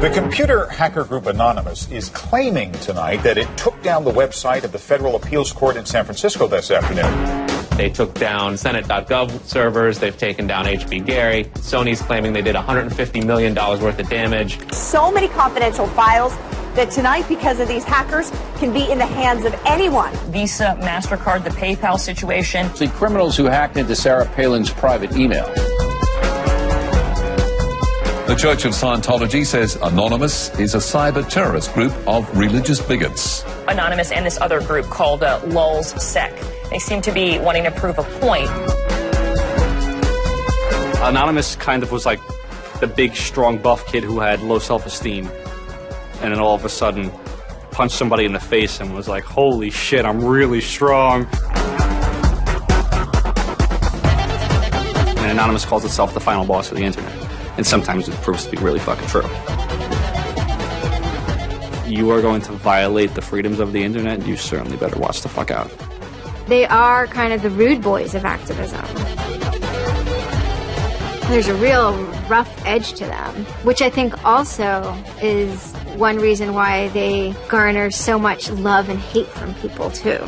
The computer hacker group Anonymous is claiming tonight that it took down the website of the Federal Appeals Court in San Francisco this afternoon. They took down Senate.gov servers. They've taken down HB Gary. Sony's claiming they did $150 million worth of damage. So many confidential files that tonight, because of these hackers, can be in the hands of anyone. Visa, MasterCard, the PayPal situation. The criminals who hacked into Sarah Palin's private email. The Church of Scientology says Anonymous is a cyber terrorist group of religious bigots. Anonymous and this other group called LulzSec. They seem to be wanting to prove a point. Anonymous kind of was like the big, strong, buff kid who had low self-esteem. And then all of a sudden punched somebody in the face and was like, holy shit, I'm really strong. And Anonymous calls itself the final boss of the internet. And sometimes it proves to be really fucking true. You are going to violate the freedoms of the internet, you certainly better watch the fuck out. They are kind of the rude boys of activism. There's a real rough edge to them, which I think also is one reason why they garner so much love and hate from people, too.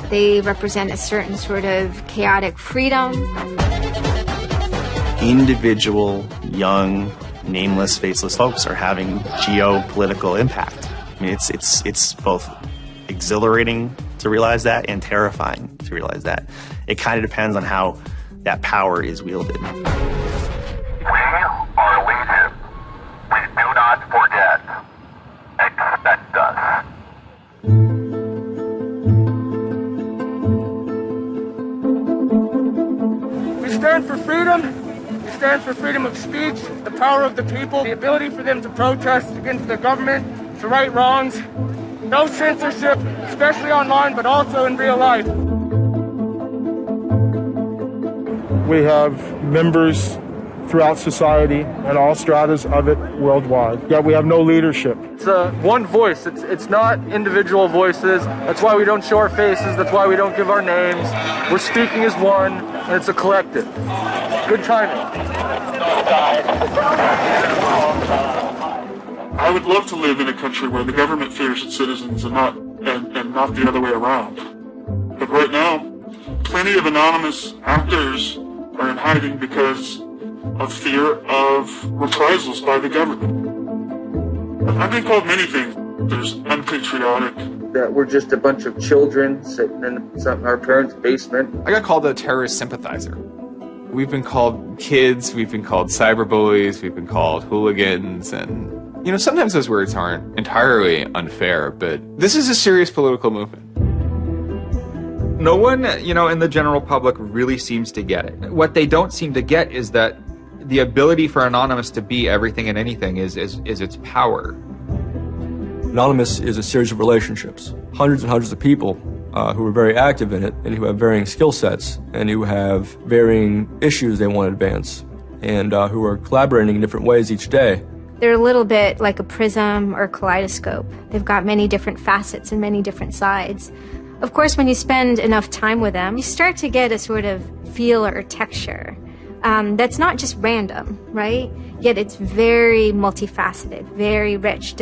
They represent a certain sort of chaotic freedom. Individual, young, nameless, faceless folks are having geopolitical impact. I mean, it's both exhilarating to realize that and terrifying to realize that. It kind of depends on how that power is wielded. We are legion. Please do not forget. Expect us. We stand for freedom. We stand for freedom of speech, the power of the people, the ability for them to protest against the government, to right wrongs. No censorship, especially online, but also in real life. We have members throughout society and all stratas of it worldwide. Yet we have no leadership. It's one voice. It's not individual voices. That's why we don't show our faces. That's why we don't give our names. We're speaking as one, and it's a collective. Good timing. I would love to live in a country where the government fears its citizens and not the other way around. But right now, plenty of anonymous actors are in hiding because of fear of reprisals by the government. I've been called many things. There's unpatriotic. That we're just a bunch of children sitting in our parents' basement. I got called a terrorist sympathizer. We've been called kids, we've been called cyberbullies, we've been called hooligans, and sometimes those words aren't entirely unfair, but this is a serious political movement. No one, in the general public really seems to get it. What they don't seem to get is that the ability for Anonymous to be everything and anything is its power. Anonymous is a series of relationships, hundreds and hundreds of people who are very active in it and who have varying skill sets and who have varying issues they want to advance and who are collaborating in different ways each day. They're a little bit like a prism or kaleidoscope. They've got many different facets and many different sides. Of course, when you spend enough time with them, you start to get a sort of feel or texture that's not just random, right? Yet it's very multifaceted, very rich,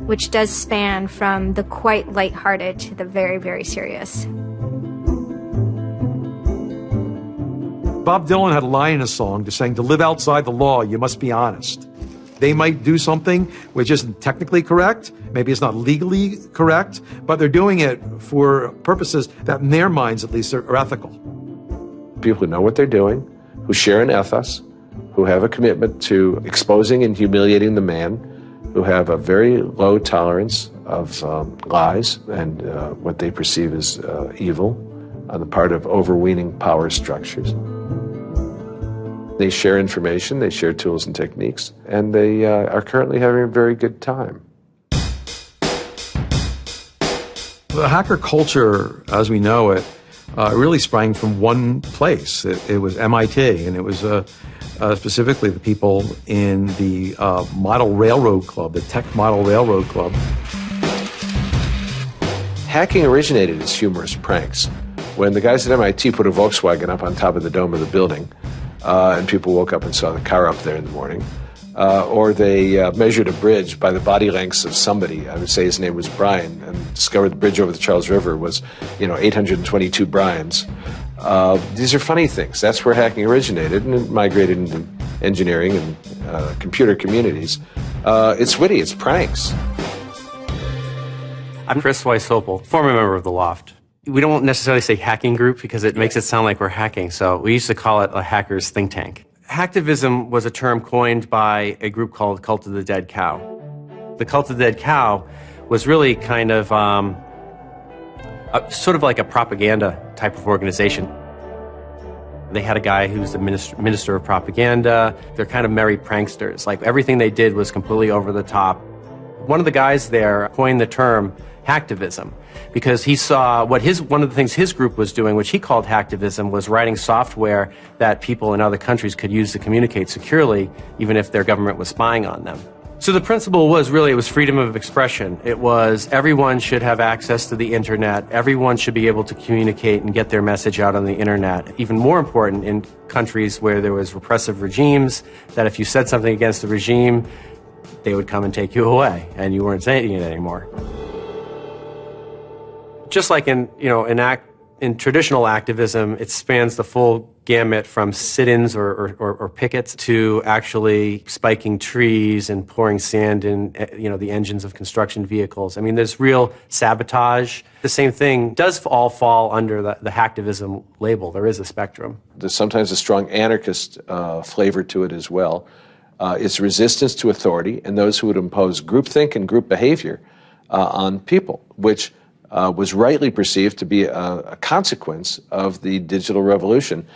which does span from the quite lighthearted to the very, very serious. Bob Dylan had a line in a song saying, to live outside the law, you must be honest. They might do something which isn't technically correct, maybe it's not legally correct, but they're doing it for purposes that in their minds at least are ethical. People who know what they're doing, who share an ethos, who have a commitment to exposing and humiliating the man, who have a very low tolerance of lies and what they perceive as evil on the part of overweening power structures. They share information, they share tools and techniques, and they are currently having a very good time. The hacker culture, as we know it, really sprang from one place. It was MIT, and it was specifically the people in the Model Railroad Club, the Tech Model Railroad Club. Hacking originated as humorous pranks. When the guys at MIT put a Volkswagen up on top of the dome of the building, and people woke up and saw the car up there in the morning, or they measured a bridge by the body lengths of somebody, I would say his name was Brian, and discovered the bridge over the Charles River was, 822 Brians. These are funny things. That's where hacking originated, and it migrated into engineering and computer communities. It's witty, it's pranks. I'm Chris Weishopel, former member of the Loft. We don't necessarily say hacking group because it makes it sound like we're hacking, so we used to call it a hackers think tank. Hacktivism was a term coined by a group called Cult of the Dead Cow. The Cult of the Dead Cow was really kind of sort of like a propaganda type of organization. They had a guy who's the minister of propaganda. They're kind of merry pranksters. Like, everything they did was completely over the top. One of the guys there coined the term hacktivism because he saw one of the things his group was doing, which he called hacktivism, was writing software that people in other countries could use to communicate securely, even if their government was spying on them. So the principle was it was freedom of expression. It was everyone should have access to the internet. Everyone should be able to communicate and get their message out on the internet. Even more important in countries where there was repressive regimes, that if you said something against the regime, they would come and take you away, and you weren't saying it anymore. Just like in traditional activism, it spans the full gamut from sit-ins or pickets to actually spiking trees and pouring sand in, the engines of construction vehicles. I mean, there's real sabotage. The same thing does all fall under the hacktivism label. There is a spectrum. There's sometimes a strong anarchist flavor to it as well. It's resistance to authority and those who would impose groupthink and group behavior on people, which was rightly perceived to be a consequence of the digital revolution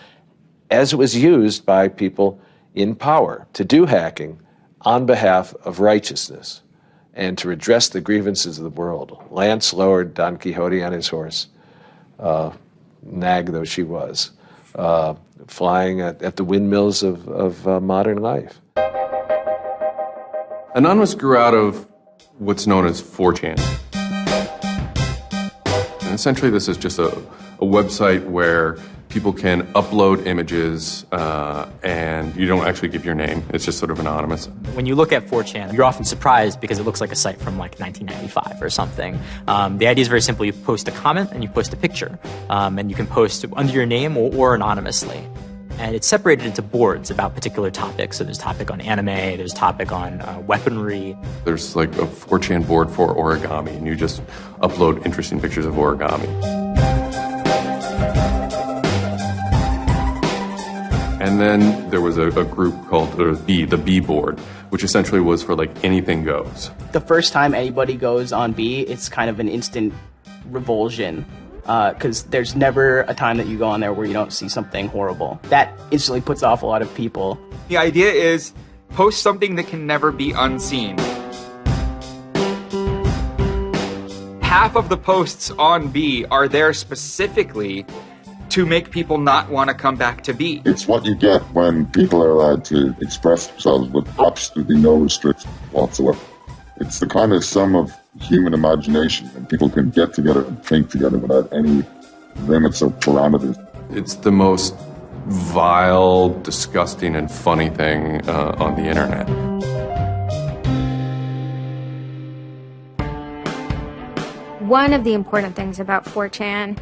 as it was used by people in power to do hacking on behalf of righteousness and to redress the grievances of the world. Lance lowered Don Quixote on his horse, nag though she was, flying at the windmills of modern life. Anonymous grew out of what's known as 4chan. And essentially this is just a website where people can upload images and you don't actually give your name. It's just sort of anonymous. When you look at 4chan, you're often surprised because it looks like a site from like 1995 or something. The idea is very simple. You post a comment and you post a picture. And you can post under your name or anonymously. And it's separated into boards about particular topics. So there's topic on anime, there's topic on weaponry. There's like a 4chan board for origami, and you just upload interesting pictures of origami. And then there was a group called the B board, which essentially was for like anything goes. The first time anybody goes on B, it's kind of an instant revulsion. Because there's never a time that you go on there where you don't see something horrible. That instantly puts off a lot of people. The idea is post something that can never be unseen. Half of the posts on B are there specifically to make people not want to come back to B. It's what you get when people are allowed to express themselves with absolutely no restriction whatsoever. It's the kind of sum of human imagination, and people can get together and think together without any limits or parameters. It's the most vile, disgusting, and funny thing on the internet. One of the important things about 4chan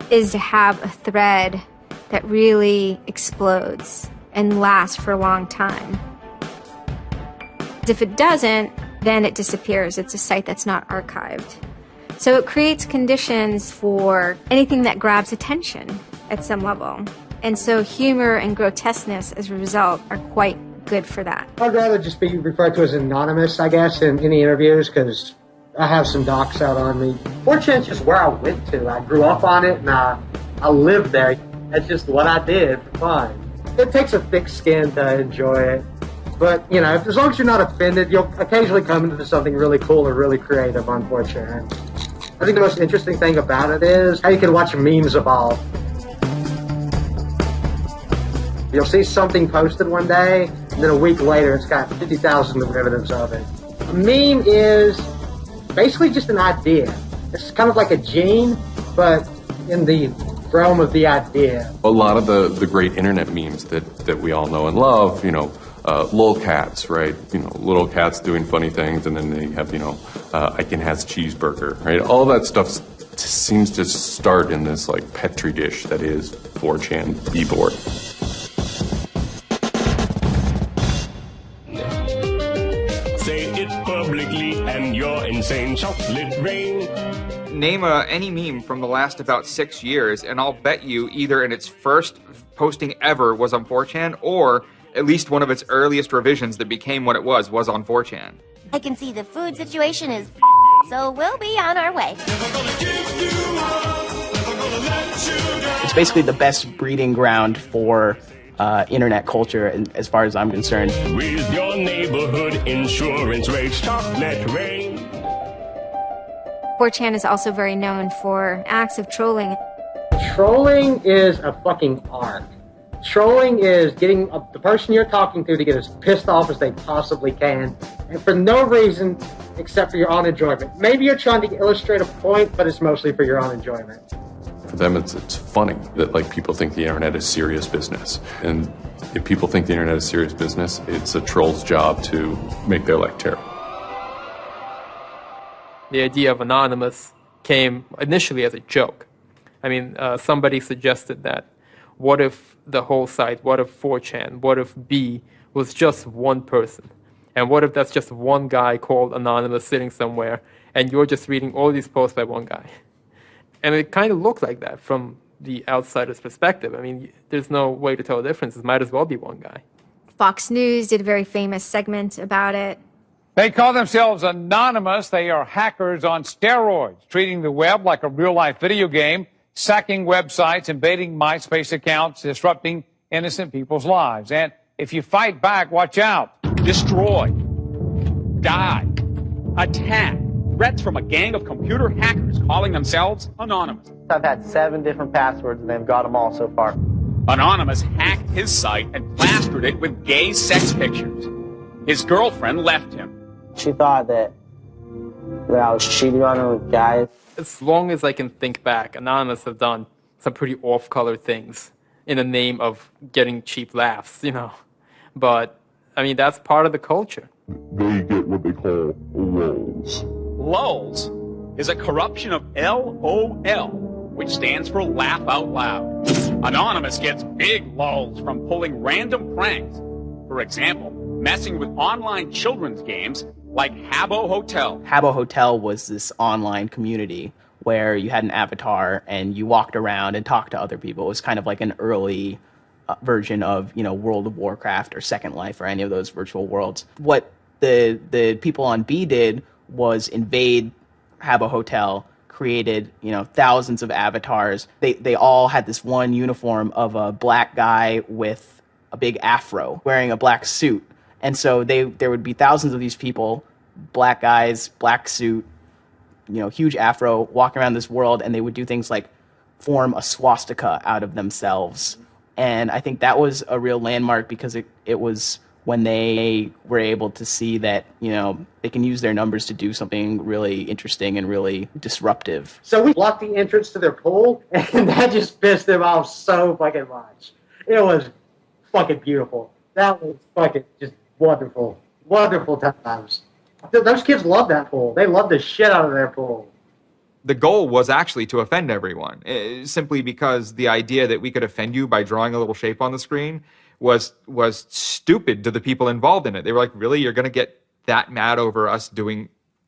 is to have a thread that really explodes and lasts for a long time. If it doesn't, then it disappears. It's a site that's not archived. So it creates conditions for anything that grabs attention at some level. And so humor and grotesqueness as a result are quite good for that. I'd rather just be referred to as anonymous, I guess, in any interviews, because I have some docs out on me. 4chan's just where I went to. I grew up on it, and I lived there. That's just what I did for fun. It takes a thick skin to enjoy it. But, as long as you're not offended, you'll occasionally come into something really cool or really creative on 4chan. I think the most interesting thing about it is how you can watch memes evolve. You'll see something posted one day, and then a week later it's got 50,000 derivatives of it. A meme is basically just an idea. It's kind of like a gene, but in the realm of the idea. A lot of the great internet memes that we all know and love, lolcats, right? Little cats doing funny things, and then they have, Icon has cheeseburger, right? All that stuff seems to start in this like petri dish that is 4chan B-board. Say it publicly and your insane chocolate rain. Name any meme from the last about 6 years, and I'll bet you either in its first posting ever was on 4chan, or at least one of its earliest revisions that became what it was on 4chan. I can see the food situation is so we'll be on our way. It's basically the best breeding ground for internet culture, as far as I'm concerned. With your neighborhood insurance rates, chocolate rain. 4chan is also very known for acts of trolling. Trolling is a fucking art. Trolling is getting the person you're talking to get as pissed off as they possibly can, and for no reason except for your own enjoyment. Maybe you're trying to illustrate a point, but it's mostly for your own enjoyment. For them, it's funny that like people think the internet is serious business, and if people think the internet is serious business, it's a troll's job to make their life terrible. The idea of anonymous came initially as a joke. I mean, somebody suggested that what if the whole site, what if 4chan, what if B was just one person? And what if that's just one guy called Anonymous sitting somewhere and you're just reading all these posts by one guy? And it kind of looked like that from the outsider's perspective. I mean, there's no way to tell the difference. It might as well be one guy. Fox News did a very famous segment about it. They call themselves Anonymous. They are hackers on steroids, treating the web like a real-life video game, sacking websites, invading MySpace accounts, disrupting innocent people's lives. And if you fight back, watch out. Destroy. Die. Attack. Threats from a gang of computer hackers calling themselves Anonymous. I've had 7 different passwords and they've got them all so far. Anonymous hacked his site and plastered it with gay sex pictures. His girlfriend left him. She thought that I was cheating on her with guys. As long as I can think back, Anonymous have done some pretty off-color things in the name of getting cheap laughs, But, I mean, that's part of the culture. They get what they call lulz. Lulz is a corruption of LOL, which stands for laugh out loud. Anonymous gets big lulz from pulling random pranks. For example, messing with online children's games like Habbo Hotel. Habbo Hotel was this online community where you had an avatar and you walked around and talked to other people. It was kind of like an early version of, World of Warcraft or Second Life or any of those virtual worlds. What the people on B did was invade Habbo Hotel, created, thousands of avatars. They all had this one uniform of a black guy with a big afro wearing a black suit. And so there would be thousands of these people, black guys, black suit, huge afro, walking around this world, and they would do things like form a swastika out of themselves. And I think that was a real landmark because it was when they were able to see that, they can use their numbers to do something really interesting and really disruptive. So we blocked the entrance to their pool, and that just pissed them off so fucking much. It was fucking beautiful. That was fucking just wonderful. Wonderful times. Those kids love that pool. They love the shit out of their pool. The goal was actually to offend everyone, simply because the idea that we could offend you by drawing a little shape on the screen was stupid to the people involved in it. They were like, really? You're going to get that mad over us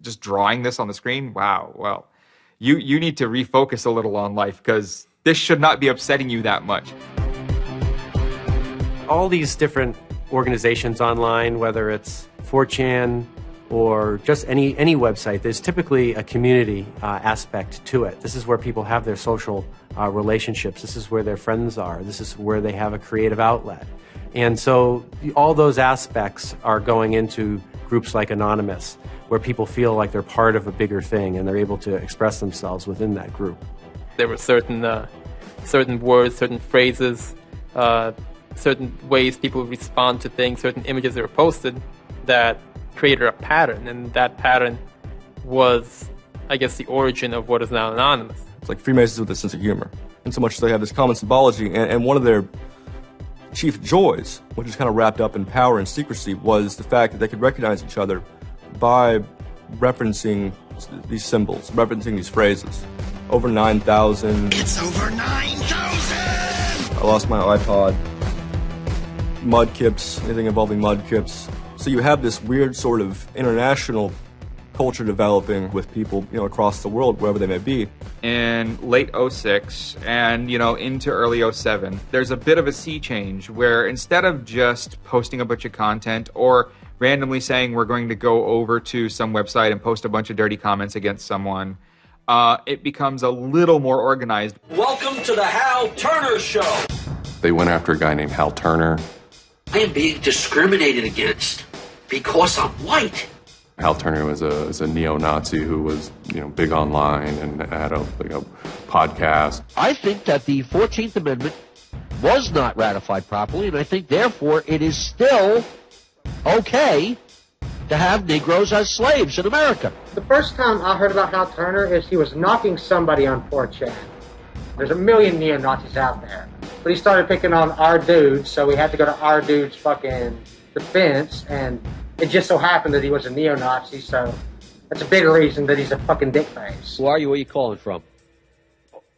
just drawing this on the screen? Wow. Well, you need to refocus a little on life because this should not be upsetting you that much. All these different organizations online, whether it's 4chan or just any website, there's typically a community aspect to it. This is where people have their social relationships. This is where their friends are. This is where they have a creative outlet. And so all those aspects are going into groups like Anonymous, where people feel like they're part of a bigger thing and they're able to express themselves within that group. There were certain words, certain phrases, certain ways people respond to things, certain images that were posted that created a pattern, and that pattern was I guess, the origin of what is now Anonymous. It's like Freemasons with a sense of humor. And so much as they have this common symbology, and one of their chief joys, which is kind of wrapped up in power and secrecy, was the fact that they could recognize each other by referencing these symbols, referencing these phrases. Over 9,000. It's over 9,000! I lost my iPod. Mudkips, anything involving mudkips. So you have this weird sort of international culture developing with people, across the world, wherever they may be. In late 06 and, into early 07, there's a bit of a sea change where instead of just posting a bunch of content or randomly saying we're going to go over to some website and post a bunch of dirty comments against someone, it becomes a little more organized. Welcome to the Hal Turner Show. They went after a guy named Hal Turner. I am being discriminated against because I'm white. Hal Turner was a neo-Nazi who was, big online and had a podcast. I think that the 14th Amendment was not ratified properly, and I think, therefore, it is still okay to have Negroes as slaves in America. The first time I heard about Hal Turner is he was knocking somebody on 4chan. There's a million neo-Nazis out there. But he started picking on our dudes, so we had to go to our dude's fucking defense, and it just so happened that he was a neo-Nazi, so that's a big reason that he's a fucking dickface. Who are you? Where are you calling from?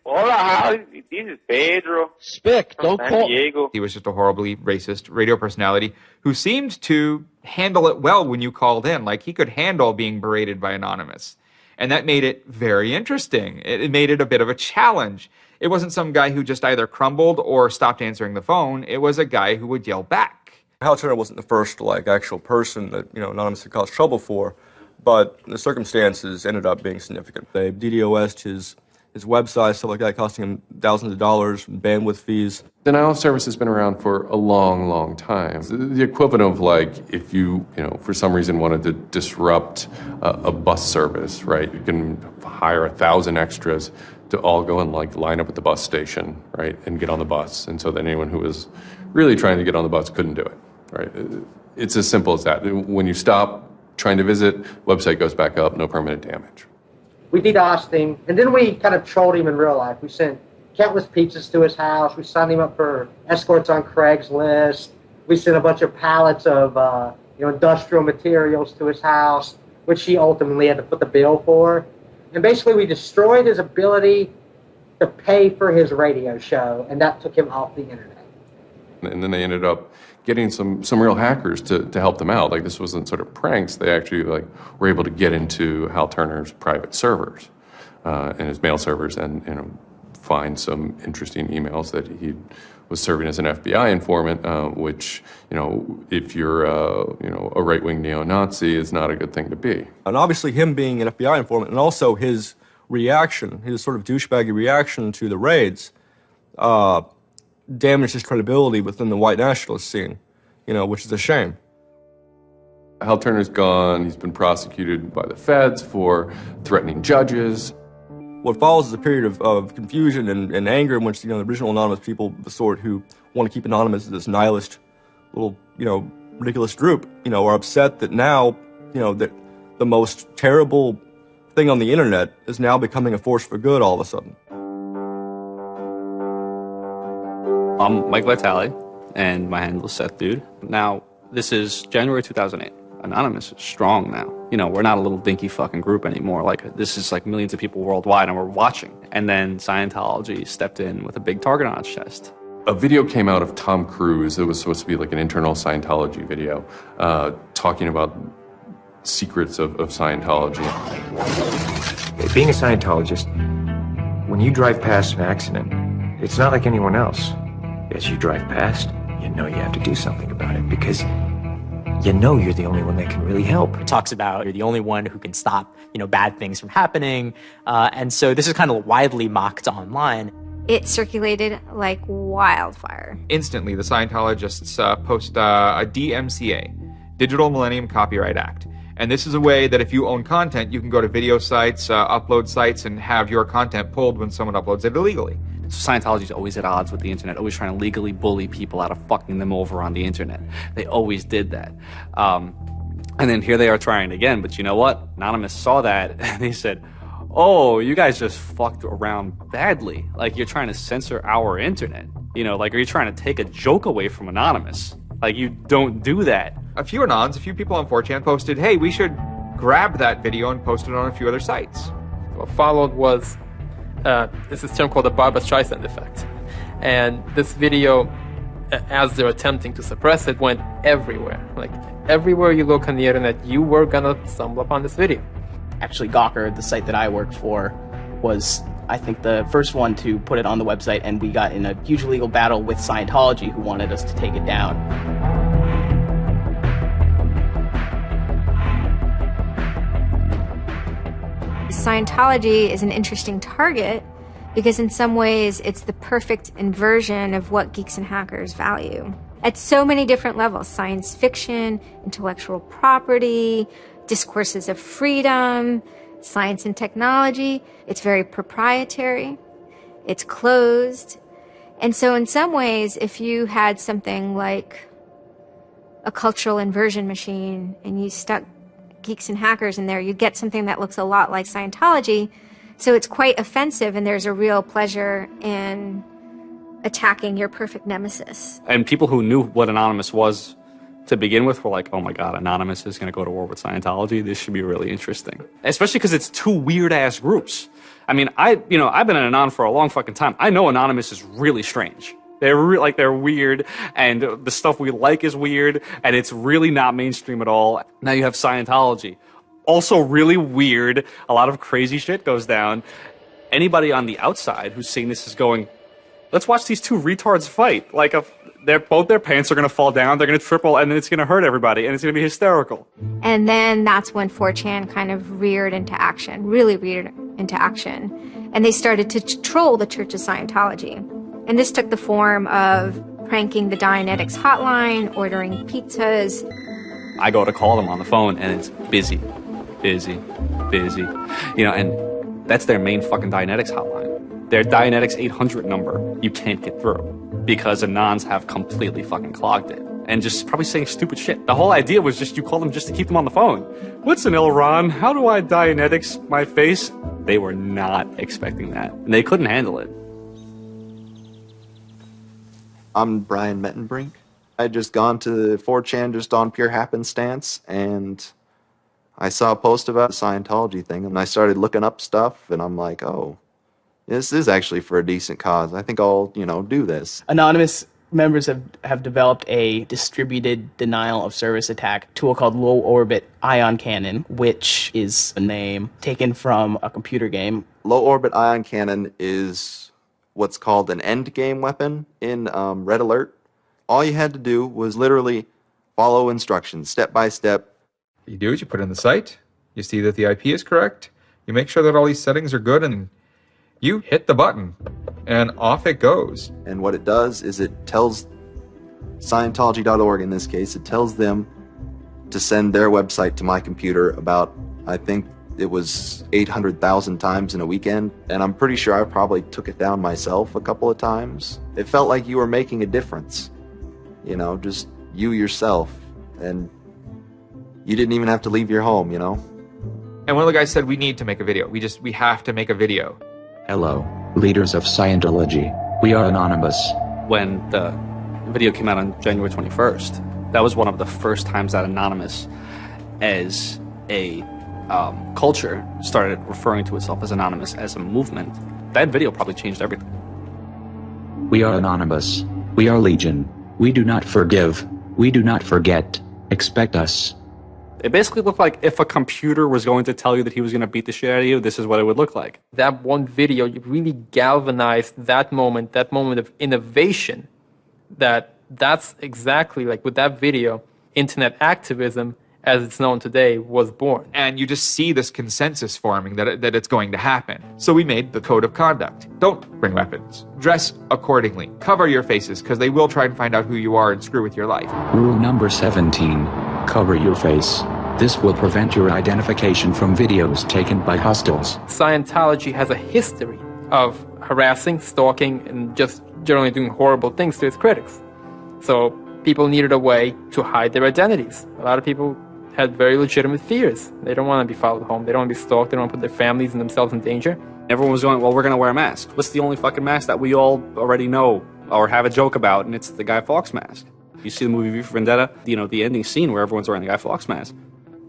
Hola, Hal. This is Pedro. Spick, don't San call. Diego. He was just a horribly racist radio personality who seemed to handle it well when you called in. Like, he could handle being berated by Anonymous. And that made it very interesting. It made it a bit of a challenge. It wasn't some guy who just either crumbled or stopped answering the phone. It was a guy who would yell back. Hal Turner wasn't the first, actual person that, Anonymous had caused trouble for, but the circumstances ended up being significant. They DDoS'd his website, stuff like that, costing him thousands of dollars in bandwidth fees. Denial of service has been around for a long, long time. The equivalent of if you, for some reason wanted to disrupt a bus service, right? You can hire 1,000 extras to all go and line up at the bus station, right, and get on the bus. And so then anyone who was really trying to get on the bus couldn't do it, right? It's as simple as that. When you stop trying to visit, website goes back up, no permanent damage. We DDoSed him, and then we kind of trolled him in real life. We sent countless pizzas to his house. We signed him up for escorts on Craigslist. We sent a bunch of pallets of industrial materials to his house, which he ultimately had to put the bill for. And basically, we destroyed his ability to pay for his radio show, and that took him off the internet. And then they ended up getting some real hackers to help them out. This wasn't sort of pranks. They actually were able to get into Hal Turner's private servers and his mail servers and find some interesting emails that he was serving as an FBI informant, which, if you're a right-wing neo-Nazi, is not a good thing to be. And obviously him being an FBI informant and also his reaction, his sort of douchebaggy reaction to the raids, damaged his credibility within the white nationalist scene, which is a shame. Hal Turner's gone. He's been prosecuted by the feds for threatening judges. What follows is a period of confusion and anger in which, the original Anonymous people, the sort who want to keep Anonymous as this nihilist little, ridiculous group, are upset that now, that the most terrible thing on the internet is now becoming a force for good all of a sudden. I'm Mike Vitale, and my handle is Seth Dude. Now, this is January 2008. Anonymous is strong now. We're not a little dinky fucking group anymore. This is millions of people worldwide, and we're watching. And then Scientology stepped in with a big target on its chest. A video came out of Tom Cruise. It was supposed to be an internal Scientology video, talking about secrets of Scientology. Being a Scientologist, when you drive past an accident, it's not like anyone else. As you drive past, you know you have to do something about it because you know you're the only one that can really help. It talks about you're the only one who can stop, bad things from happening. And so this is kind of widely mocked online. It circulated like wildfire. Instantly, the Scientologists post a DMCA, Digital Millennium Copyright Act. And this is a way that if you own content, you can go to video sites, upload sites, and have your content pulled when someone uploads it illegally. So Scientology's always at odds with the internet, always trying to legally bully people out of fucking them over on the internet. They always did that. And then here they are trying again, but you know what? Anonymous saw that, and they said, oh, you guys just fucked around badly. Like, you're trying to censor our internet. You know, like, are you trying to take a joke away from Anonymous? Like, you don't do that. A few people on 4chan posted, hey, we should grab that video and post it on a few other sites. What followed was this is a term called the Barbra Streisand effect. And this video, as they're attempting to suppress it, went everywhere. Like, everywhere you look on the internet, you were gonna stumble upon this video. Actually, Gawker, the site that I worked for, was, I think, the first one to put it on the website, and we got in a huge legal battle with Scientology, who wanted us to take it down. Scientology is an interesting target because in some ways it's the perfect inversion of what geeks and hackers value. At so many different levels: science fiction, intellectual property, discourses of freedom, science and technology. It's very proprietary. It's closed. And so in some ways, if you had something like a cultural inversion machine and you stuck geeks and hackers in there, you'd get something that looks a lot like Scientology. So it's quite offensive, and there's a real pleasure in attacking your perfect nemesis. And people who knew what Anonymous was to begin with were like, oh my God, Anonymous is going to go to war with Scientology. This should be really interesting. Especially because it's two weird-ass groups. I mean, I've been an Anon for a long fucking time. I know Anonymous is really strange. They're weird, and the stuff we like is weird, and it's really not mainstream at all. Now you have Scientology. Also really weird. A lot of crazy shit goes down. Anybody on the outside who's seeing this is going, let's watch these two retards fight. Like, both their pants are going to fall down, they're going to triple, and then it's going to hurt everybody, and it's going to be hysterical. And then that's when 4chan kind of reared into action, really reared into action. And they started to troll the Church of Scientology. And this took the form of pranking the Dianetics hotline, ordering pizzas. I go to call them on the phone, and it's busy. You know, and that's their main fucking Dianetics hotline. Their Dianetics 800 number, you can't get through because Anons have completely fucking clogged it. And just probably saying stupid shit. The whole idea was just you call them just to keep them on the phone. What's an Ilron? How do I Dianetics my face? They were not expecting that. And they couldn't handle it. I'm Brian Mettenbrink. I had just gone to 4chan just on pure happenstance, and I saw a post about the Scientology thing, and I started looking up stuff, and I'm like, oh, this is actually for a decent cause. I think I'll, do this. Anonymous members have developed a distributed denial of service attack tool called Low Orbit Ion Cannon, which is a name taken from a computer game. Low Orbit Ion Cannon is what's called an endgame weapon in Red Alert. All you had to do was literally follow instructions, step by step. You do it, you put in the site, you see that the IP is correct, you make sure that all these settings are good, and you hit the button, and off it goes. And what it does is it tells Scientology.org, in this case, it tells them to send their website to my computer about, I think it was 800,000 times in a weekend, and I'm pretty sure I probably took it down myself a couple of times. It felt like you were making a difference, just you yourself, and you didn't even have to leave your home, And one of the guys said, we need to make a video. We have to make a video. Hello, leaders of Scientology. We are Anonymous. When the video came out on January 21st, that was one of the first times that Anonymous, as a culture, started referring to itself as Anonymous as a movement. That video probably changed everything. We are Anonymous. We are Legion. We do not forgive. We do not forget. Expect us. It basically looked like if a computer was going to tell you that he was going to beat the shit out of you, this is what it would look like. That one video really galvanized that moment of innovation. That's exactly like with that video, internet activism, as it's known today, was born. And you just see this consensus forming that it's going to happen. So we made the code of conduct. Don't bring weapons. Dress accordingly. Cover your faces, because they will try and find out who you are and screw with your life. Rule number 17. Cover your face. This will prevent your identification from videos taken by hostiles. Scientology has a history of harassing, stalking, and just generally doing horrible things to its critics. So people needed a way to hide their identities. A lot of people had very legitimate fears. They don't want to be followed home. They don't want to be stalked. They don't want to put their families and themselves in danger. Everyone was going, well, we're going to wear a mask. What's the only fucking mask that we all already know or have a joke about? And it's the Guy Fawkes mask. You see the movie V for Vendetta, the ending scene where everyone's wearing the Guy Fawkes mask.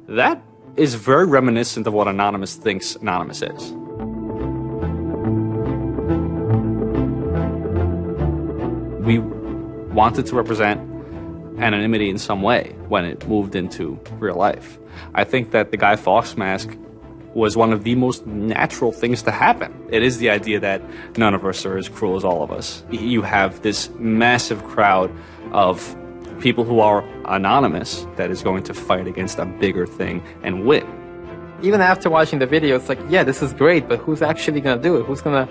That is very reminiscent of what Anonymous thinks Anonymous is. We wanted to represent anonymity in some way when it moved into real life. I think that the Guy Fawkes mask was one of the most natural things to happen. It is the idea that none of us are as cruel as all of us. You have this massive crowd of people who are anonymous that is going to fight against a bigger thing and win. Even after watching the video, it's like, yeah, this is great, but who's actually going to do it? Who's gonna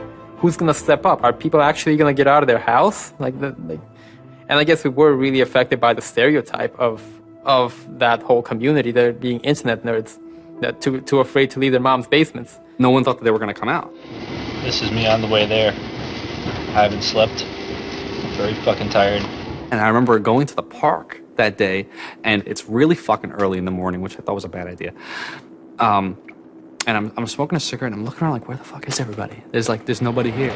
step up? Are people actually going to get out of their house? And I guess we were really affected by the stereotype of that whole community, they're being internet nerds, that too afraid to leave their mom's basements. No one thought that they were going to come out. This is me on the way there. I haven't slept. I'm very fucking tired. And I remember going to the park that day, and it's really fucking early in the morning, which I thought was a bad idea. And I'm smoking a cigarette, and I'm looking around like, where the fuck is everybody? There's nobody here.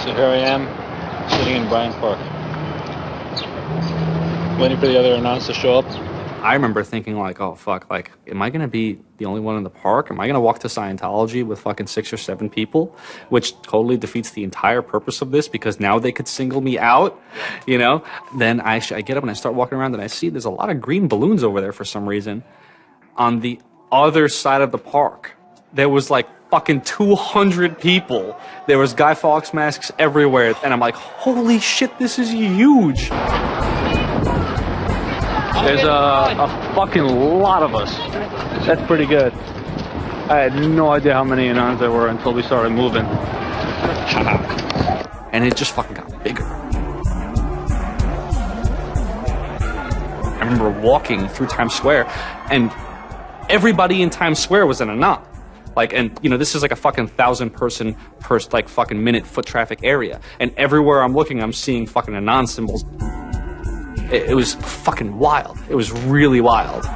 So here I am, sitting in Bryant Park, waiting for the other announcers to show up. I remember thinking like, oh fuck, like, am I gonna be the only one in the park? Am I gonna walk to Scientology with fucking 6 or 7 people? Which totally defeats the entire purpose of this, because now they could single me out, you know? Then I get up and I start walking around, and I see there's a lot of green balloons over there for some reason. On the other side of the park, there was like fucking 200 people. There was Guy Fawkes masks everywhere, and I'm like, holy shit, this is huge. There's a fucking lot of us. That's pretty good. I had no idea how many Anons there were until we started moving. And it just fucking got bigger. I remember walking through Times Square, and everybody in Times Square was an Anon. Like, and you know, this is like a fucking 1,000 person per like fucking minute foot traffic area. And everywhere I'm looking, I'm seeing fucking Anon symbols. It was fucking wild. It was really wild. This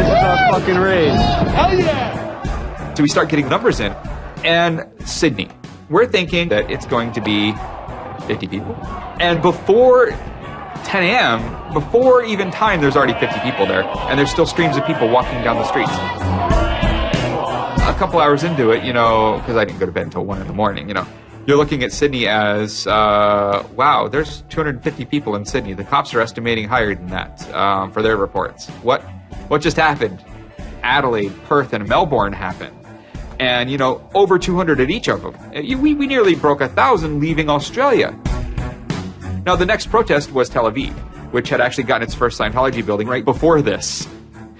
is our fucking race. Hell yeah! So we start getting numbers in. And Sydney. We're thinking that it's going to be 50 people. And before 10 a.m., before even time, there's already 50 people there. And there's still streams of people walking down the streets. A couple hours into it, you know, because I didn't go to bed until 1 in the morning, you know, you're looking at Sydney as, wow, there's 250 people in Sydney. The cops are estimating higher than that for their reports. What just happened? Adelaide, Perth, and Melbourne happened. And, you know, over 200 at each of them. We nearly broke 1,000 leaving Australia. Now, the next protest was Tel Aviv, which had actually gotten its first Scientology building right before this.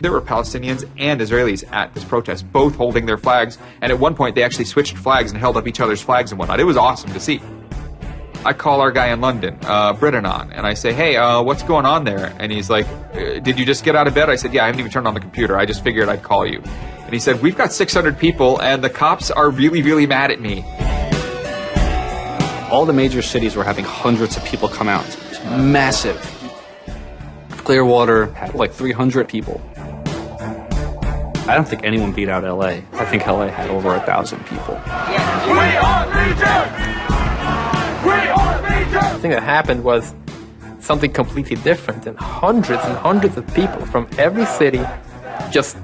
There were Palestinians and Israelis at this protest, both holding their flags. And at one point, they actually switched flags and held up each other's flags and whatnot. It was awesome to see. I call our guy in London, Britanon, and I say, hey, what's going on there? And he's like, did you just get out of bed? I said, yeah, I haven't even turned on the computer. I just figured I'd call you. And he said, we've got 600 people, and the cops are really, really mad at me. All the major cities were having hundreds of people come out. It was massive. Clearwater had like 300 people. I don't think anyone beat out LA. I think LA had over 1,000 people. We are Legion! The thing that happened was something completely different, and hundreds of people from every city just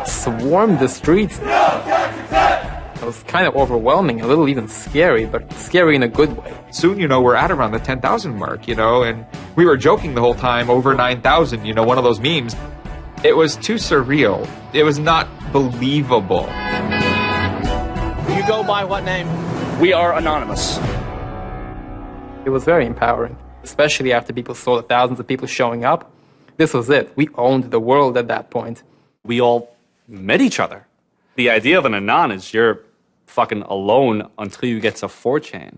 swarmed the streets. It was kind of overwhelming, a little even scary, but scary in a good way. Soon, you know, we're at around the 10,000 mark, you know, and we were joking the whole time, over 9,000, you know, one of those memes. It was too surreal. It was not believable. You go by what name? We are Anonymous. It was very empowering, especially after people saw the thousands of people showing up. This was it. We owned the world at that point. We all met each other. The idea of an Anon is you're fucking alone until you get to 4chan.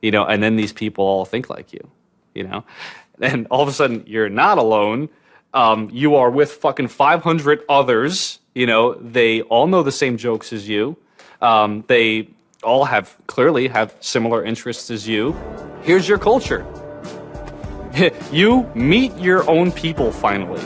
you know, and then these people all think like you, you know, and all of a sudden you're not alone. You are with fucking 500 others, you know, they all know the same jokes as you. They all clearly have similar interests as you. Here's your culture. You meet your own people finally.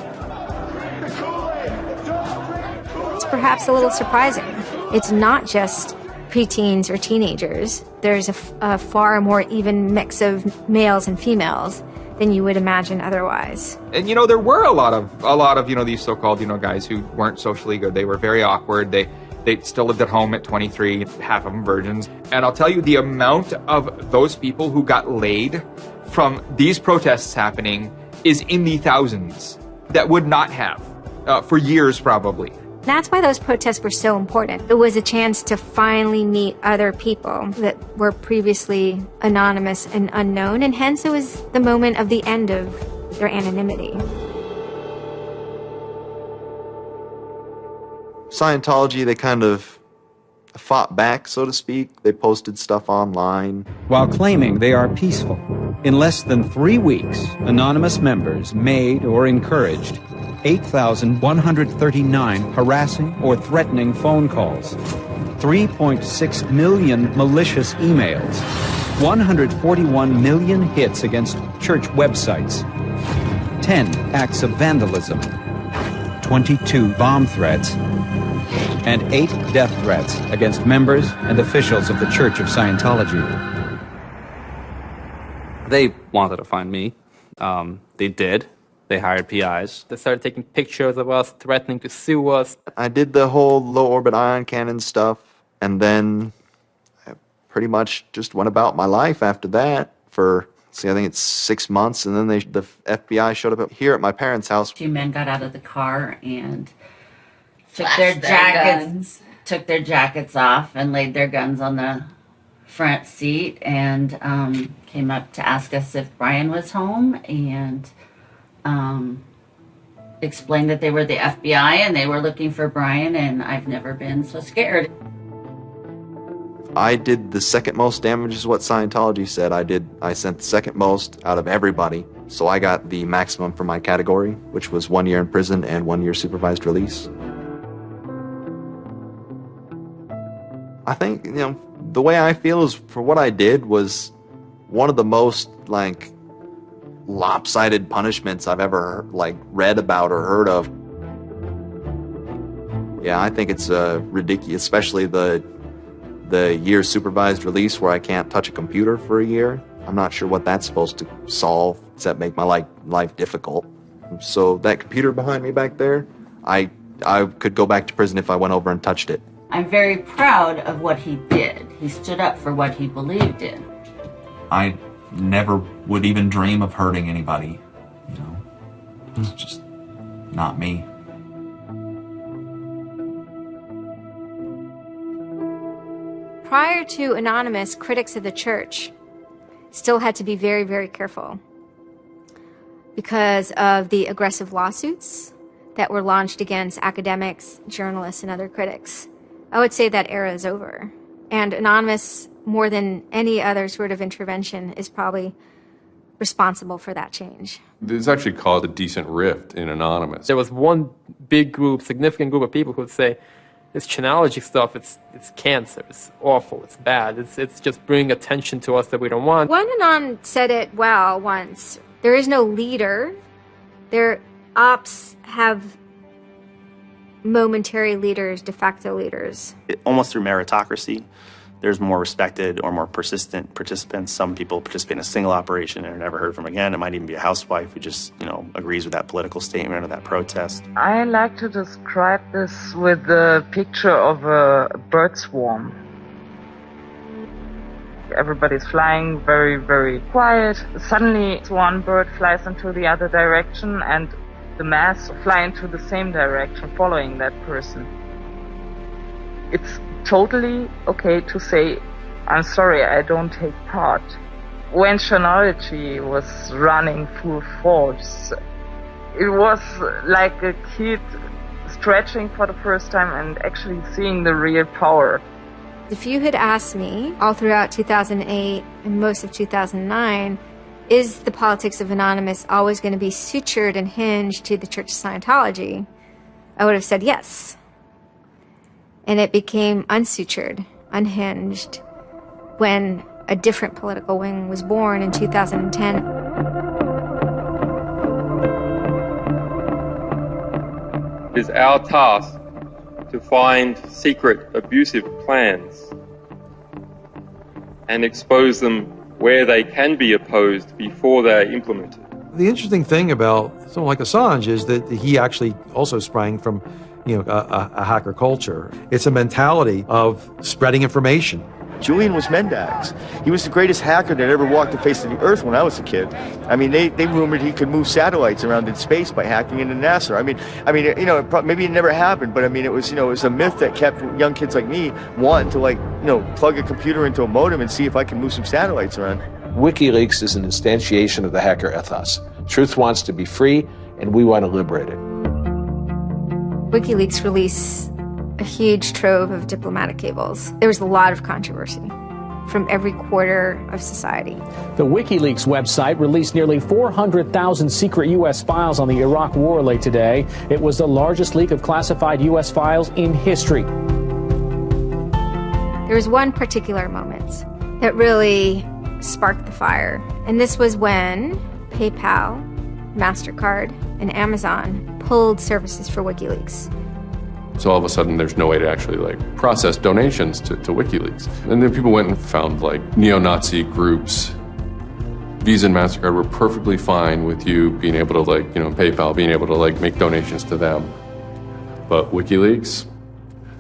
It's perhaps a little surprising. It's not just preteens or teenagers. There's a far more even mix of males and females than you would imagine otherwise. And, you know, there were a lot of, you know, these so-called, you know, guys who weren't socially good. They were very awkward. They still lived at home at 23, half of them virgins. And I'll tell you, the amount of those people who got laid from these protests happening is in the thousands that would not have for years probably. That's why those protests were so important. It was a chance to finally meet other people that were previously anonymous and unknown, and hence it was the moment of the end of their anonymity. Scientology, they kind of fought back, so to speak. They posted stuff online. While claiming they are peaceful, in less than 3 weeks, anonymous members made or encouraged 8,139 harassing or threatening phone calls, 3.6 million malicious emails, 141 million hits against church websites, 10 acts of vandalism, 22 bomb threats, and 8 death threats against members and officials of the Church of Scientology. They wanted to find me. They did. They hired PIs. They started taking pictures of us, threatening to sue us. I did the whole low orbit ion cannon stuff, and then I pretty much just went about my life after that for, I think it's 6 months, and then the FBI showed up here at my parents' house. 2 men got out of the car and took Flashed took their jackets off and laid their guns on the front seat and came up to ask us if Brian was home and explained that they were the FBI and they were looking for Brian, and I've never been so scared. I did the second most damage is what Scientology said. I sent the second most out of everybody. So I got the maximum for my category, which was 1 year in prison and 1 year supervised release. I think, you know, the way I feel is for what I did was one of the most, like, lopsided punishments I've ever, like, read about or heard of. Yeah, I think it's ridiculous, especially the year supervised release where I can't touch a computer for a year. I'm not sure what that's supposed to solve except make my life difficult. So that computer behind me back there, I could go back to prison if I went over and touched it. I'm very proud of what he did. He stood up for what he believed in. I never would even dream of hurting anybody, you know. It's just not me. Prior to Anonymous, critics of the church still had to be very, very careful because of the aggressive lawsuits that were launched against academics, journalists, and other critics. I would say that era is over. And Anonymous, more than any other sort of intervention, is probably responsible for that change. This actually caused a decent rift in Anonymous. There was one big group, significant group of people who would say, this Chanology stuff, it's cancer, it's awful, it's bad, it's just bringing attention to us that we don't want. One Anon said it well once. There is no leader. Their ops have momentary leaders, de facto leaders. Almost through meritocracy, there's more respected or more persistent participants. Some people participate in a single operation and are never heard from again. It might even be a housewife who just, you know, agrees with that political statement or that protest. I like to describe this with the picture of a bird swarm. Everybody's flying very, very quiet. Suddenly one bird flies into the other direction and the mass fly into the same direction following that person. It's totally okay to say, I'm sorry, I don't take part. When Chanology was running full force, it was like a kid stretching for the first time and actually seeing the real power If you had asked me all throughout 2008 and most of 2009, is the politics of Anonymous always going to be sutured and hinged to the Church of Scientology? I would have said yes. And it became unsutured, unhinged, when a different political wing was born in 2010. It is our task to find secret abusive plans and expose them where they can be opposed before they are implemented. The interesting thing about someone like Assange is that he actually also sprang from, a hacker culture. It's a mentality of spreading information. Julian was Mendax. He was the greatest hacker that ever walked the face of the earth when I was a kid. I mean, they rumored he could move satellites around in space by hacking into NASA. Maybe it never happened, but it was a myth that kept young kids like me wanting to plug a computer into a modem and see if I can move some satellites around. WikiLeaks is an instantiation of the hacker ethos. Truth wants to be free, and we want to liberate it. WikiLeaks released a huge trove of diplomatic cables. There was a lot of controversy from every quarter of society. The WikiLeaks website released nearly 400,000 secret U.S. files on the Iraq War late today. It was the largest leak of classified U.S. files in history. There was one particular moment that really sparked the fire, and this was when PayPal, MasterCard, and Amazon pulled services for WikiLeaks. So all of a sudden, there's no way to actually process donations to WikiLeaks. And then people went and found neo-Nazi groups. Visa and MasterCard were perfectly fine with you being able to PayPal, being able to make donations to them. But WikiLeaks,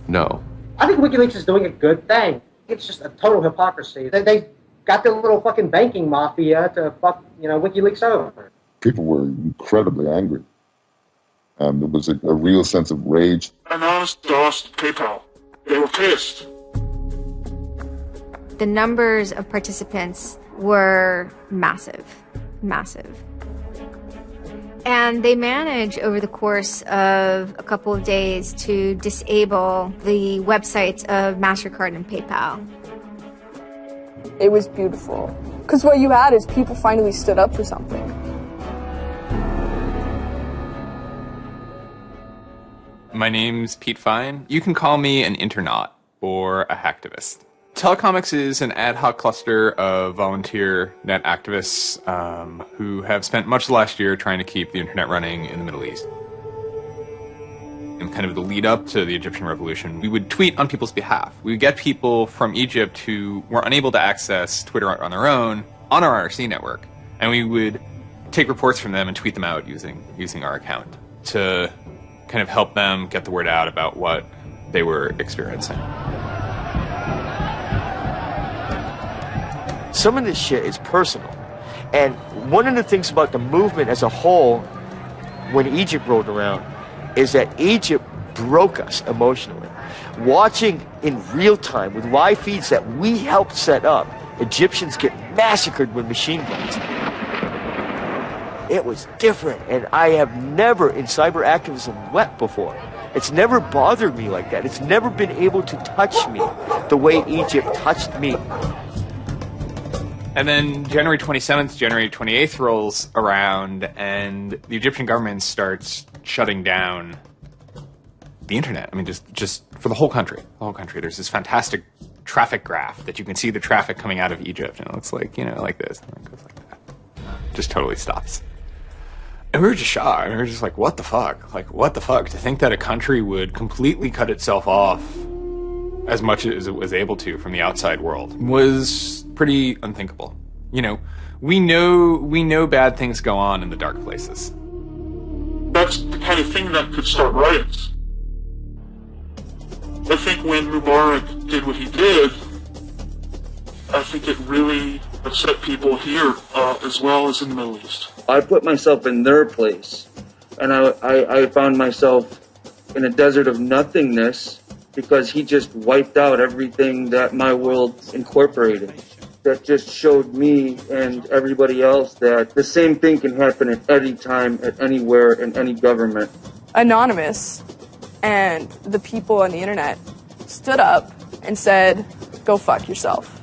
no. I think WikiLeaks is doing a good thing. It's just a total hypocrisy. They got their little fucking banking mafia to fuck, WikiLeaks over. People were incredibly angry. There was a real sense of rage. Anonymous DOSed PayPal. They were pissed. The numbers of participants were massive. And they managed over the course of a couple of days to disable the websites of MasterCard and PayPal. It was beautiful. Because what you had is people finally stood up for something. My name's Pete Fine. You can call me an internaut or a hacktivist. Telecomics is an ad hoc cluster of volunteer net activists who have spent much of the last year trying to keep the internet running in the Middle East. In kind of the lead up to the Egyptian revolution, we would tweet on people's behalf. We would get people from Egypt who were unable to access Twitter on their own on our IRC network, and we would take reports from them and tweet them out using our account to kind of help them get the word out about what they were experiencing. Some of this shit is personal. And one of the things about the movement as a whole, when Egypt rolled around, is that Egypt broke us emotionally. Watching in real time with live feeds that we helped set up, Egyptians get massacred with machine guns. It was different, and I have never in cyber activism wept before. It's never bothered me like that. It's never been able to touch me the way Egypt touched me. And then January 27th, January 28th rolls around, and the Egyptian government starts shutting down the internet. I mean, just for the whole country. The whole country. There's this fantastic traffic graph that you can see the traffic coming out of Egypt, and it looks like, like this, and it goes like that. Just totally stops. And we were just shocked. We were just like, what the fuck? Like, what the fuck? To think that a country would completely cut itself off as much as it was able to from the outside world was pretty unthinkable. We know bad things go on in the dark places. That's the kind of thing that could start riots. I think when Mubarak did what he did, I think it really upset people here as well as in the Middle East. I put myself in their place, and I found myself in a desert of nothingness because he just wiped out everything that my world incorporated. That just showed me and everybody else that the same thing can happen at any time, at anywhere, in any government. Anonymous and the people on the internet stood up and said, go fuck yourself.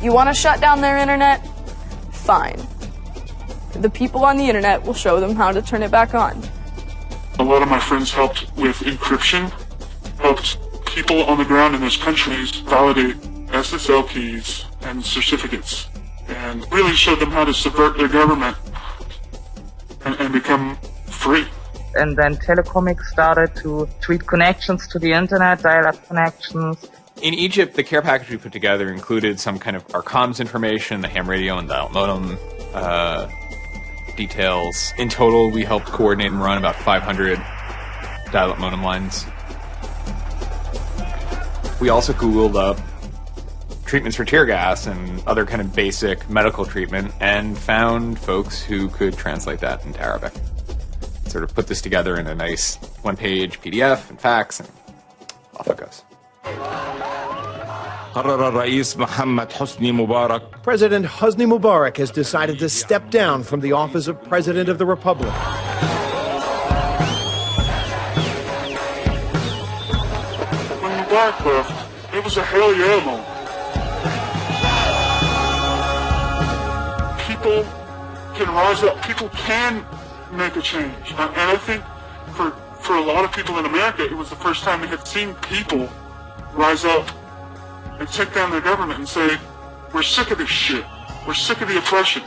You want to shut down their internet? Fine. The people on the internet will show them how to turn it back on. A lot of my friends helped with encryption, helped people on the ground in those countries validate SSL keys and certificates, and really showed them how to subvert their government and become free. And then Telecomics started to tweet connections to the internet, dial-up connections. In Egypt, the care package we put together included some kind of our comms information, the ham radio and dial modem details. In total, we helped coordinate and run about 500 dial-up modem lines. We also Googled up treatments for tear gas and other kind of basic medical treatment and found folks who could translate that into Arabic. Sort of put this together in a nice one-page PDF and fax, and off it goes. President Hosni Mubarak has decided to step down from the office of President of the Republic. When Mubarak left, it was a hell yeah moment. People can rise up. People can make a change. And I think for a lot of people in America, it was the first time they had seen people rise up and take down their government and say, we're sick of this shit. We're sick of the oppression.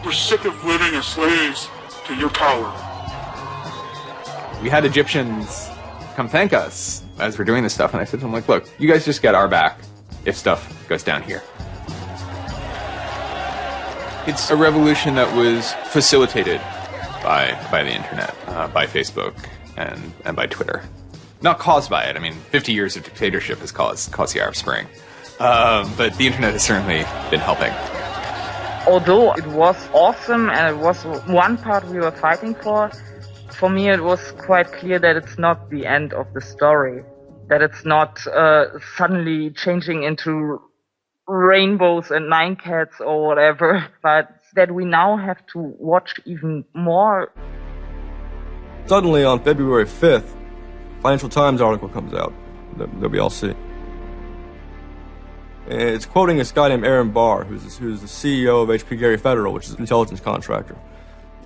We're sick of living as slaves to your power. We had Egyptians come thank us as we're doing this stuff, and I said to them, like, look, you guys just get our back if stuff goes down here. It's a revolution that was facilitated by the internet, by Facebook and by Twitter. Not caused by it. I mean, 50 years of dictatorship has caused the Arab Spring. But the internet has certainly been helping. Although it was awesome and it was one part we were fighting for me it was quite clear that it's not the end of the story. That it's not suddenly changing into rainbows and nine cats or whatever, but that we now have to watch even more. Suddenly on February 5th, Financial Times article comes out that we all see. And it's quoting this guy named Aaron Barr, who's the CEO of HP Gary Federal, which is an intelligence contractor.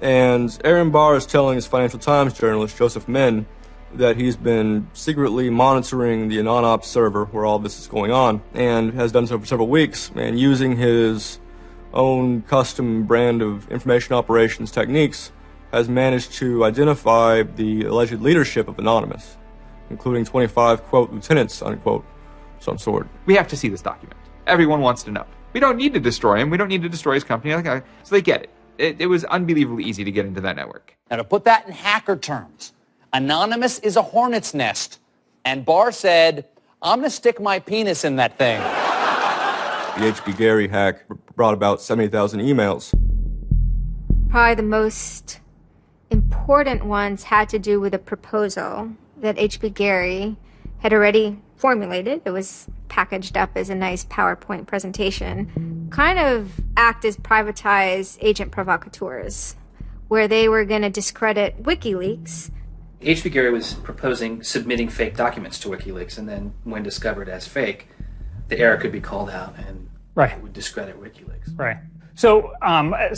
And Aaron Barr is telling his Financial Times journalist, Joseph Min, that he's been secretly monitoring the AnonOps server where all this is going on, and has done so for several weeks, and using his own custom brand of information operations techniques, has managed to identify the alleged leadership of Anonymous, including 25, quote, lieutenants, unquote, some sort. We have to see this document. Everyone wants to know. We don't need to destroy him. We don't need to destroy his company. So they get it. It was unbelievably easy to get into that network. Now, to put that in hacker terms, Anonymous is a hornet's nest. And Barr said, I'm going to stick my penis in that thing. The HB Gary hack brought about 70,000 emails. Probably the most important ones had to do with a proposal that HB Gary had already formulated. It was packaged up as a nice PowerPoint presentation. Kind of act as privatized agent provocateurs, where they were going to discredit WikiLeaks. HB Gary was proposing submitting fake documents to WikiLeaks, and then when discovered as fake, the error could be called out and it would discredit WikiLeaks. Right. So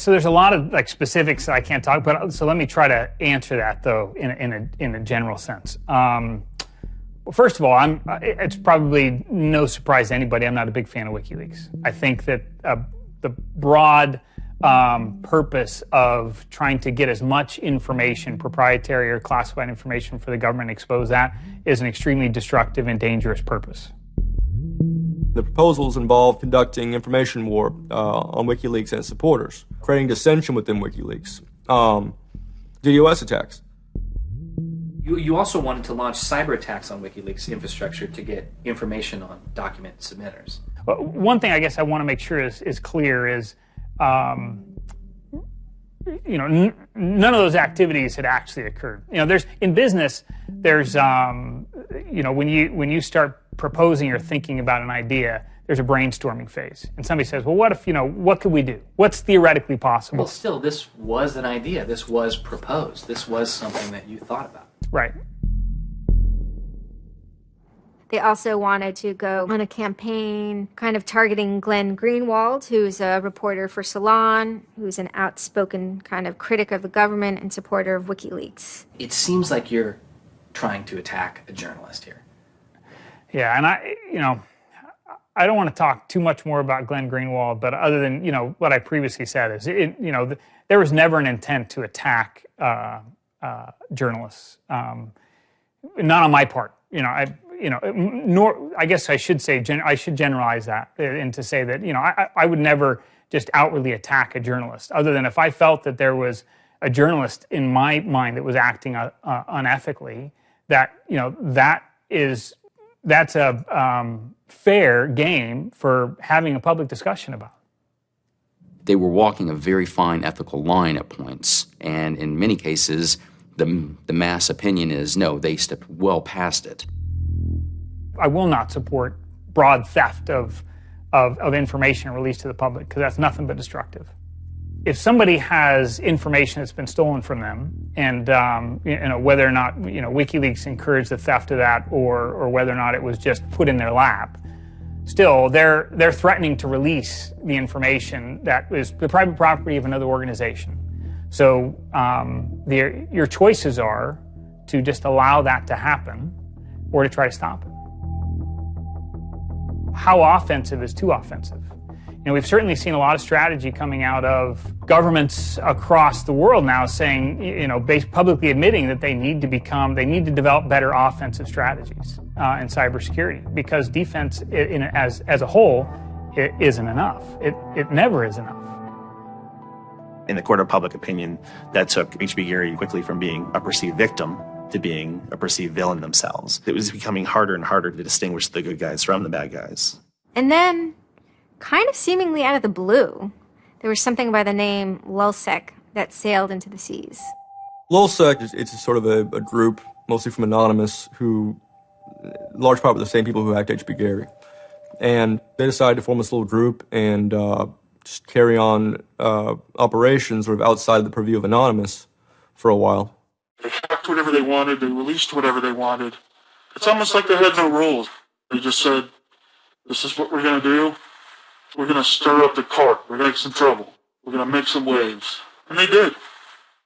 there's a lot of specifics that I can't talk about. So let me try to answer that though in a general sense. Well, first of all, it's probably no surprise to anybody. I'm not a big fan of WikiLeaks. I think that the broad purpose of trying to get as much information, proprietary or classified information for the government, and expose that is an extremely destructive and dangerous purpose. The proposals involve conducting information war on WikiLeaks and its supporters, creating dissension within WikiLeaks, DDoS attacks. You also wanted to launch cyber attacks on WikiLeaks infrastructure to get information on document submitters. Well, one thing I guess I want to make sure is clear is, none of those activities had actually occurred. In business, there's, when you start proposing or thinking about an idea, there's a brainstorming phase. And somebody says, well, what if, what could we do? What's theoretically possible? Well, still, this was an idea. This was proposed. This was something that you thought about. Right. They also wanted to go on a campaign kind of targeting Glenn Greenwald, who's a reporter for Salon, who's an outspoken kind of critic of the government and supporter of WikiLeaks. It seems like you're trying to attack a journalist here. Yeah, and I don't want to talk too much more about Glenn Greenwald, but other than, what I previously said is, there was never an intent to attack journalists. Not on my part. Nor I guess I should say I should generalize that and to say that I would never just outwardly attack a journalist, other than if I felt that there was a journalist in my mind that was acting unethically. That's a fair game for having a public discussion about. They were walking a very fine ethical line at points, and in many cases, the mass opinion is no, they stepped well past it. I will not support broad theft of information released to the public, because that's nothing but destructive. If somebody has information that's been stolen from them, and whether or not WikiLeaks encouraged the theft of that, or whether or not it was just put in their lap, still they're threatening to release the information that is the private property of another organization. So your choices are to just allow that to happen, or to try to stop it. How offensive is too offensive? We've certainly seen a lot of strategy coming out of governments across the world now saying, publicly admitting that they need to develop better offensive strategies in cybersecurity, because defense as a whole, it isn't enough. It never is enough. In the court of public opinion, that took H.B. Gary quickly from being a perceived victim to being a perceived villain themselves. It was becoming harder and harder to distinguish the good guys from the bad guys. And then, kind of seemingly out of the blue, there was something by the name Lulzsec that sailed into the seas. Lulzsec, it's sort of a group, mostly from Anonymous, who, large part of the same people who hacked H.B. Gary. And they decided to form this little group and just carry on operations sort of outside of the purview of Anonymous for a while. They hacked whatever they wanted, they released whatever they wanted. It's almost like they had no rules. They just said, this is what we're going to do. We're going to stir up the cart. We're going to make some trouble. We're going to make some waves. And they did.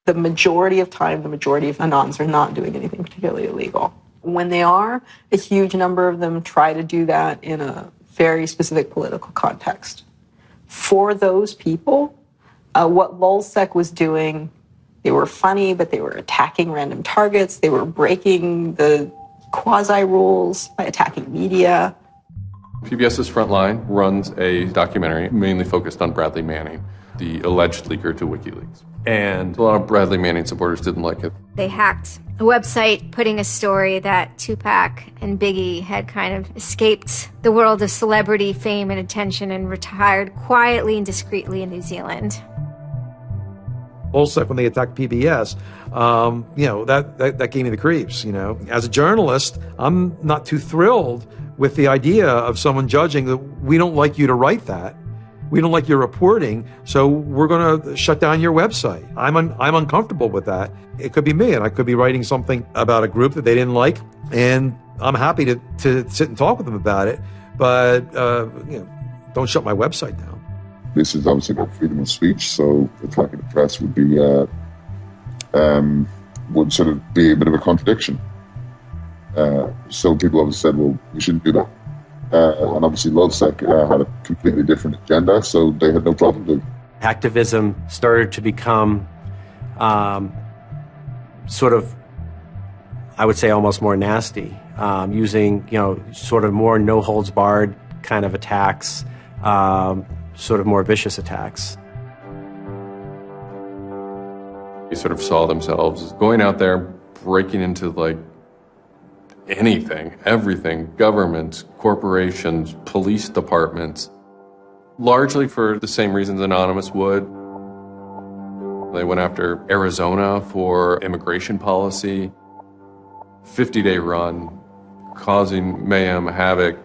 The majority of time, the majority of Anons are not doing anything particularly illegal. When they are, a huge number of them try to do that in a very specific political context. For those people, what Lulzsec was doing, they were funny, but they were attacking random targets. They were breaking the quasi-rules by attacking media. PBS's Frontline runs a documentary mainly focused on Bradley Manning, the alleged leaker to WikiLeaks. And a lot of Bradley Manning supporters didn't like it. They hacked a website putting a story that Tupac and Biggie had kind of escaped the world of celebrity fame and attention and retired quietly and discreetly in New Zealand. Lulzsec, when they attacked PBS, that gave me the creeps. As a journalist, I'm not too thrilled with the idea of someone judging that we don't like you to write that. We don't like your reporting, so we're going to shut down your website. I'm uncomfortable with that. It could be me, and I could be writing something about a group that they didn't like, and I'm happy to sit and talk with them about it. But don't shut my website down. This is obviously about freedom of speech, so attacking the press would sort of be a bit of a contradiction. So people always said, well, we shouldn't do that. And obviously Lulzsec had a completely different agenda, so they had no problem doing it. Activism started to become sort of, I would say, almost more nasty, using, sort of more no-holds-barred kind of attacks, sort of more vicious attacks. They sort of saw themselves going out there, breaking into, anything, everything, governments, corporations, police departments, largely for the same reasons Anonymous would. They went after Arizona for immigration policy, 50-day run, causing mayhem, havoc,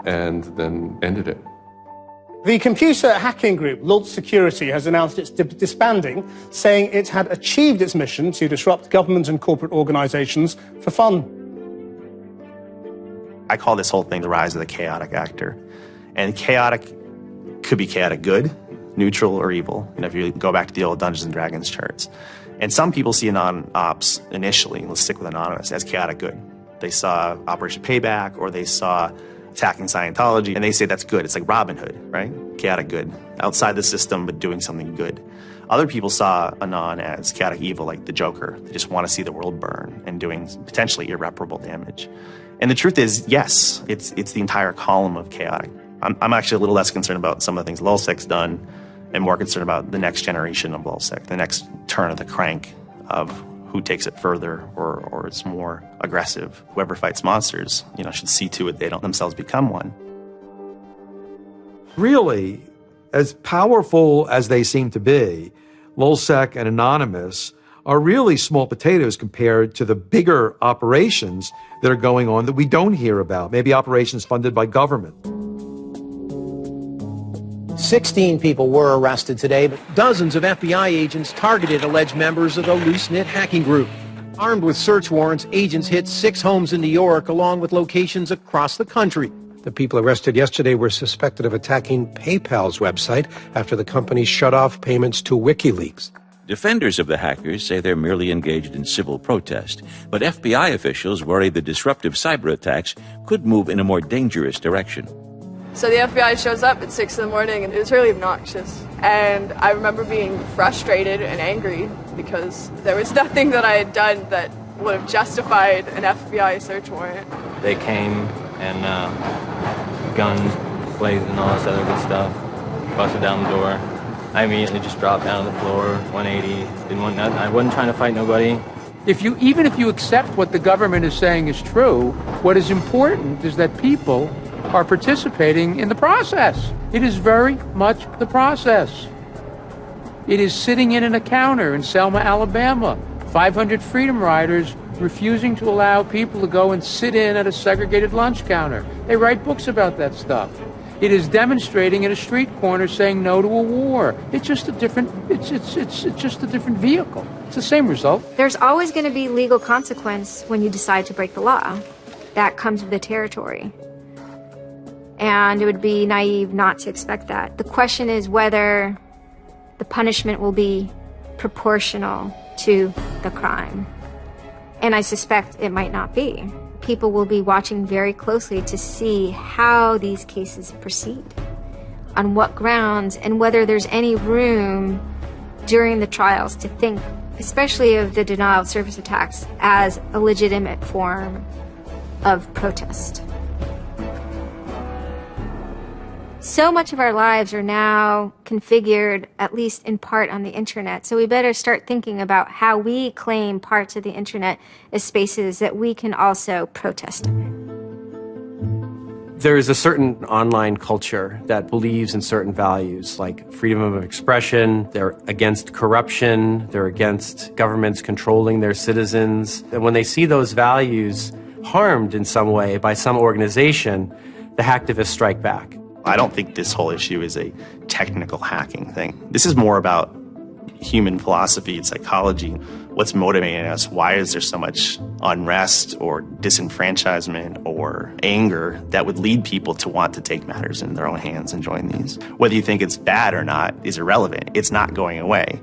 and then ended it. The computer hacking group, Lulz Security, has announced it's disbanding, saying it had achieved its mission to disrupt government and corporate organizations for fun. I call this whole thing the rise of the chaotic actor. And chaotic could be chaotic good, neutral, or evil. If you go back to the old Dungeons & Dragons charts. And some people see Anon-Ops initially, let's stick with Anonymous, as chaotic good. They saw Operation Payback, or they saw attacking Scientology, and they say that's good. It's like Robin Hood, right? Chaotic good. Outside the system, but doing something good. Other people saw Anon as chaotic evil, like the Joker. They just want to see the world burn and doing potentially irreparable damage. And the truth is, yes, it's the entire column of chaotic. I'm actually a little less concerned about some of the things Lulzsek's done and more concerned about the next generation of Lulzsek, the next turn of the crank of who takes it further or is more aggressive. Whoever fights monsters, should see to it they don't themselves become one. Really, as powerful as they seem to be, Lulzsek and Anonymous are really small potatoes compared to the bigger operations that are going on that we don't hear about, maybe operations funded by government. 16 people were arrested today, but dozens of FBI agents targeted alleged members of the loose-knit hacking group. Armed with search warrants, agents hit 6 homes in New York, along with locations across the country. The people arrested yesterday were suspected of attacking PayPal's website after the company shut off payments to WikiLeaks. Defenders of the hackers say they're merely engaged in civil protest, but FBI officials worry the disruptive cyber attacks could move in a more dangerous direction. So the FBI shows up at 6 in the morning, and it was really obnoxious. And I remember being frustrated and angry because there was nothing that I had done that would have justified an FBI search warrant. They came and guns blazing and all this other good stuff, busted down the door. I immediately just dropped down on the floor, 180, didn't want nothing. I wasn't trying to fight nobody. Even if you accept what the government is saying is true, what is important is that people are participating in the process. It is very much the process. It is sitting in an counter in Selma, Alabama, 500 Freedom Riders refusing to allow people to go and sit in at a segregated lunch counter. They write books about that stuff. It is demonstrating at a street corner saying no to a war. It's just a different, it's just a different vehicle. It's the same result. There's always going to be legal consequence when you decide to break the law. That comes with the territory. And it would be naive not to expect that. The question is whether the punishment will be proportional to the crime. And I suspect it might not be. People will be watching very closely to see how these cases proceed, on what grounds, and whether there's any room during the trials to think, especially of the denial of service attacks, as a legitimate form of protest. So much of our lives are now configured, at least in part, on the internet. So we better start thinking about how we claim parts of the internet as spaces that we can also protest in. There is a certain online culture that believes in certain values, like freedom of expression. They're against corruption. They're against governments controlling their citizens. And when they see those values harmed in some way by some organization, the hacktivists strike back. I don't think this whole issue is a technical hacking thing. This is more about human philosophy and psychology. What's motivating us? Why is there so much unrest or disenfranchisement or anger that would lead people to want to take matters in their own hands and join these? Whether you think it's bad or not is irrelevant. It's not going away.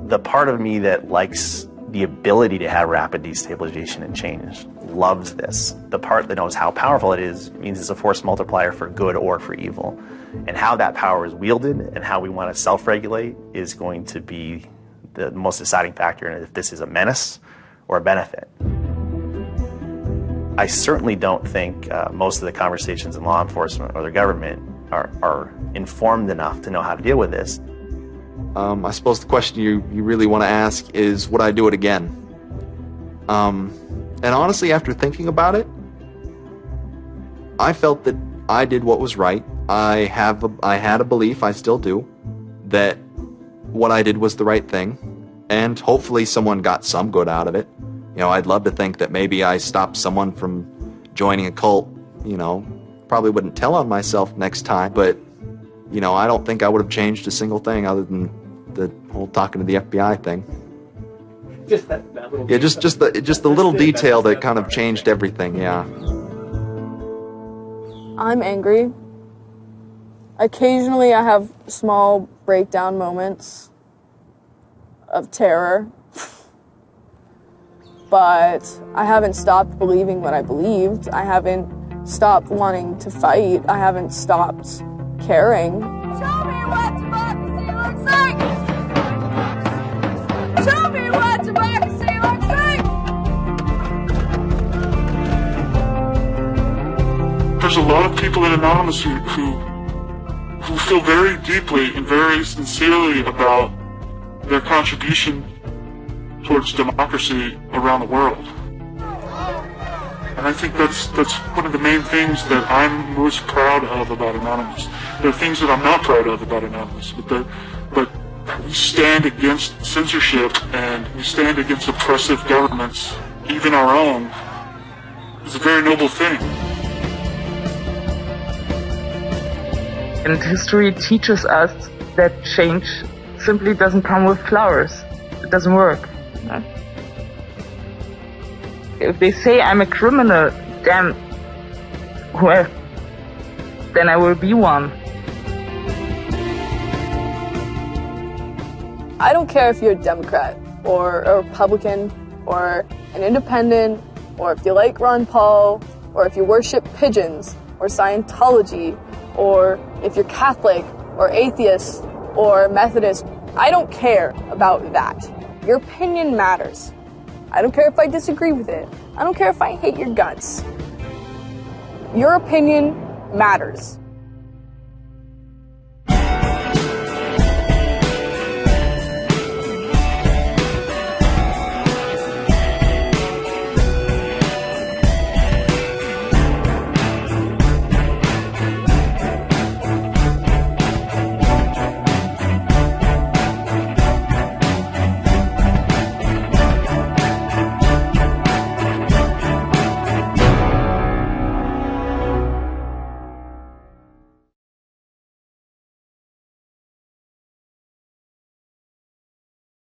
The part of me that likes the ability to have rapid destabilization and change loves this. The part that knows how powerful it is means it's a force multiplier for good or for evil. And how that power is wielded and how we want to self-regulate is going to be the most deciding factor in if this is a menace or a benefit. I certainly don't think most of the conversations in law enforcement or the government are informed enough to know how to deal with this. I suppose the question you really want to ask is, would I do it again? And honestly, after thinking about it, I felt that I did what was right. I had a belief, I still do, that what I did was the right thing, and hopefully someone got some good out of it. You know, I'd love to think that maybe I stopped someone from joining a cult, probably wouldn't tell on myself next time, but, I don't think I would have changed a single thing other than the whole talking to the FBI thing. Just that little just the little detail that kind of changed everything, yeah. I'm angry. Occasionally I have small breakdown moments of terror. But I haven't stopped believing what I believed. I haven't stopped wanting to fight. I haven't stopped caring. Show me what democracy looks like! Show me what democracy looks like! There's a lot of people in Anonymous who feel very deeply and very sincerely about their contribution towards democracy around the world. And I think that's one of the main things that I'm most proud of about Anonymous. There are things that I'm not proud of about Anonymous, but we stand against censorship and we stand against oppressive governments, even our own. It's a very noble thing. And history teaches us that change simply doesn't come with flowers. It doesn't work. If they say I'm a criminal, then I will be one. I don't care if you're a Democrat or a Republican or an independent or if you like Ron Paul or if you worship pigeons or Scientology or if you're Catholic or atheist or Methodist. I don't care about that. Your opinion matters. I don't care if I disagree with it. I don't care if I hate your guts. Your opinion matters.